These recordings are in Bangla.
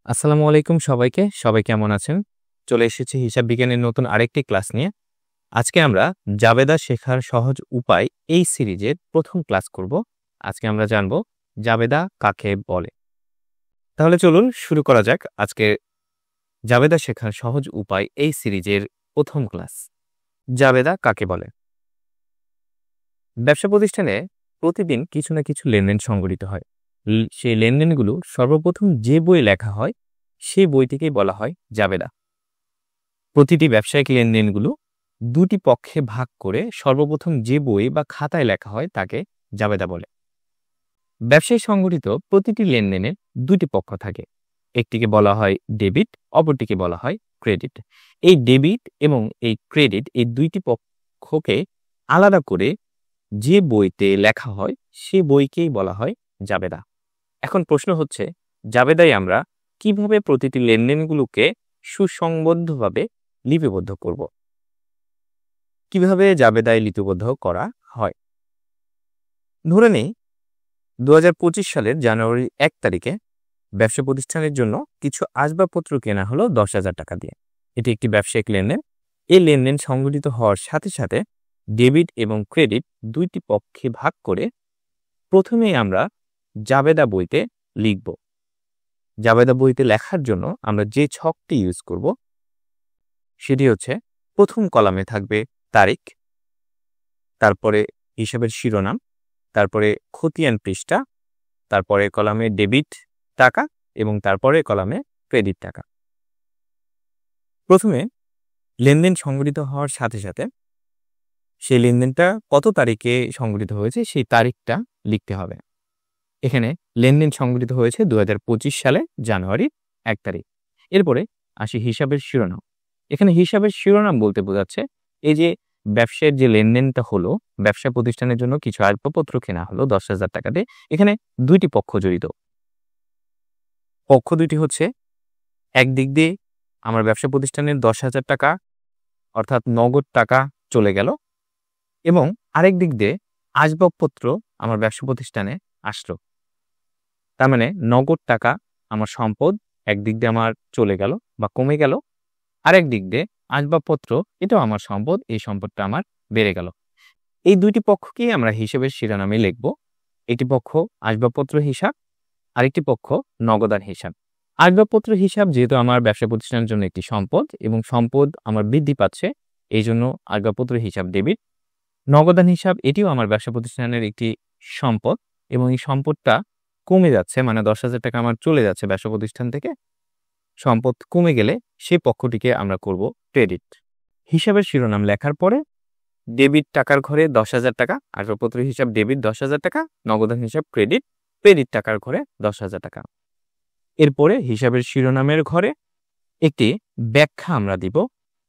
আসসালামু আলাইকুম সবাইকে। সবাই কেমন আছেন? চলে এসেছি হিসাব বিজ্ঞানের নতুন আরেকটি ক্লাস নিয়ে। আজকে আমরা জাবেদা শেখার সহজ উপায় এই সিরিজের প্রথম ক্লাস করব। আজকে আমরা জানব জাবেদা কাকে বলে। তাহলে চলুন শুরু করা যাক আজকে জাবেদা শেখার সহজ উপায় এই সিরিজের প্রথম ক্লাস। জাবেদা কাকে বলে? ব্যবসা প্রতিষ্ঠানে প্রতিদিন কিছু না কিছু লেনদেন সংঘটিত হয়। সেই লেনদেনগুলো সর্বপ্রথম যে বই লেখা হয় সেই বইটিকেই বলা হয় জাবেদা। প্রতিটি ব্যবসায়িক লেনদেনগুলো দুটি পক্ষে ভাগ করে সর্বপ্রথম যে বই বা খাতায় লেখা হয় তাকে জাবেদা বলে। ব্যবসায় সংঘটিত প্রতিটি লেনদেনের দুটি পক্ষ থাকে, একটিকে বলা হয় ডেবিট, অপরটিকে বলা হয় ক্রেডিট। এই ডেবিট এবং এই ক্রেডিট এই দুইটি পক্ষকে আলাদা করে যে বইতে লেখা হয় সে বইকেই বলা হয় জাবেদা। এখন প্রশ্ন হচ্ছে, জাবেদায় আমরা কিভাবে প্রতিটি লেনদেনগুলোকে সুসংবদ্ধভাবে লিপিবদ্ধ করব? কিভাবে জাবেদায় লিপিবদ্ধ করা হয়? ধরে নেই 2025 সালের জানুয়ারির 1 তারিখে ব্যবসা প্রতিষ্ঠানের জন্য কিছু আসবাবপত্র কেনা হলো 10,000 টাকা দিয়ে। এটি একটি ব্যবসায়িক লেনদেন। এই লেনদেন সংঘটিত হওয়ার সাথে সাথে ডেবিট এবং ক্রেডিট দুইটি পক্ষে ভাগ করে প্রথমেই আমরা জাবেদা বইতে লিখব। জাবেদা বইতে লেখার জন্য আমরা যে ছকটি ইউজ করব সেটি হচ্ছে, প্রথম কলামে থাকবে তারিখ, তারপরে হিসাবের শিরোনাম, তারপরে খতিয়ান পৃষ্ঠা, তারপরে কলামে ডেবিট টাকা এবং তারপরে কলামে ক্রেডিট টাকা। প্রথমে লেনদেন সংঘটিত হওয়ার সাথে সাথে সেই লেনদেনটা কত তারিখে সংঘটিত হয়েছে সেই তারিখটা লিখতে হবে। এখানে লেনদেন সংঘটিত হয়েছে 2025 সালে জানুয়ারির 1 তারিখ। এরপরে আসি হিসাবের শিরোনাম। এখানে হিসাবের শিরোনাম বলতে বোঝাচ্ছে এই যে ব্যবসায়ের যে লেনদেনটা হলো, ব্যবসা প্রতিষ্ঠানের জন্য কিছু আসবাবপত্র কেনা হলো 10,000 টাকাতে। এখানে দুইটি পক্ষ জড়িত। পক্ষ দুইটি হচ্ছে, একদিক দিয়ে আমার ব্যবসা প্রতিষ্ঠানের 10,000 টাকা অর্থাৎ নগদ টাকা চলে গেল এবং আরেক দিক দিয়ে আসবাবপত্র আমার ব্যবসা প্রতিষ্ঠানে আসলো। তার মানে নগদ টাকা আমার সম্পদ একদিক দিয়ে আমার চলে গেল বা কমে গেল, আরেক দিক দিয়ে আসবাবপত্র এটাও আমার সম্পদ, এই সম্পদটা আমার বেড়ে গেল। এই দুইটি পক্ষকেই আমরা হিসাবের শিরোনামে লিখব। একটি পক্ষ আসবাবপত্র হিসাব, আরেকটি পক্ষ নগদান হিসাব। আসবাবপত্র হিসাব যেহেতু আমার ব্যবসা প্রতিষ্ঠানের জন্য একটি সম্পদ এবং সম্পদ আমার বৃদ্ধি পাচ্ছে, এই জন্য আসবাবপত্র হিসাব ডেবিট। নগদান হিসাব এটিও আমার ব্যবসা প্রতিষ্ঠানের একটি সম্পদ এবং এই সম্পদটা কমে যাচ্ছে, মানে 10,000 টাকা আমার চলে যাচ্ছে ব্যবসা প্রতিষ্ঠান থেকে। সম্পদ কমে গেলে সেই পক্ষটিকে আমরা করব ক্রেডিট। হিসাবের শিরোনাম লেখার পরে ডেবিট টাকার ঘরে 10,000 টাকা, আসবাবপত্র হিসাব ডেবিট 10,000 টাকা, নগদান হিসাব ক্রেডিট, ক্রেডিট টাকার ঘরে 10,000 টাকা। এরপরে হিসাবের শিরোনামের ঘরে একটি ব্যাখ্যা আমরা দিব,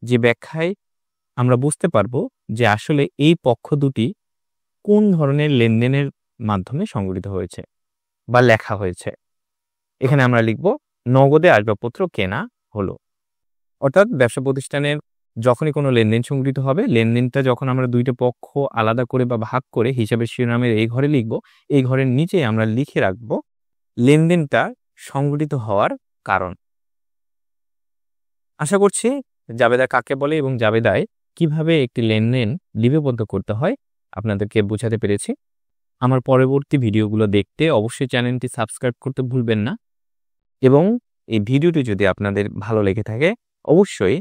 যে ব্যাখ্যায় আমরা বুঝতে পারবো যে আসলে এই পক্ষ দুটি কোন ধরনের লেনদেনের মাধ্যমে সংগঠিত হয়েছে বা লেখা হয়েছে। এখানে আমরা লিখব নগদে আসবাবপত্র কেনা হলো। অর্থাৎ ব্যবসা প্রতিষ্ঠানের যখনই কোনো লেনদেন সংগঠিত হবে, লেনদেনটা যখন আমরা দুইটা পক্ষ আলাদা করে বা ভাগ করে হিসাবের শিরোনামের এই ঘরে লিখব, এই ঘরের নিচে আমরা লিখে রাখব লেনদেনটা সংগঠিত হওয়ার কারণ। আশা করছি জাবেদা কাকে বলে এবং জাবেদায় কিভাবে একটি লেনদেন লিপিবদ্ধ করতে হয় আপনাদেরকে বোঝাতে পেরেছি। আমার পরবর্তী ভিডিওগুলো দেখতে অবশ্যই চ্যানেলটি সাবস্ক্রাইব করতে ভুলবেন না এবং এই ভিডিওটি যদি আপনাদের ভালো লেগে থাকে অবশ্যই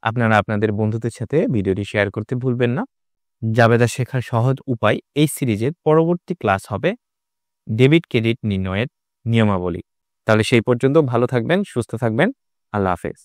আপনারা আপনাদের বন্ধুদের সাথে ভিডিওটি শেয়ার করতে ভুলবেন না। জাবেদা শেখার সহজ উপায় এই সিরিজের পরবর্তী ক্লাস হবে ডেবিট ক্রেডিট নির্ণয়ের নিয়মাবলী। তাহলে সেই পর্যন্ত ভালো থাকবেন, সুস্থ থাকবেন। আল্লাহ হাফেজ।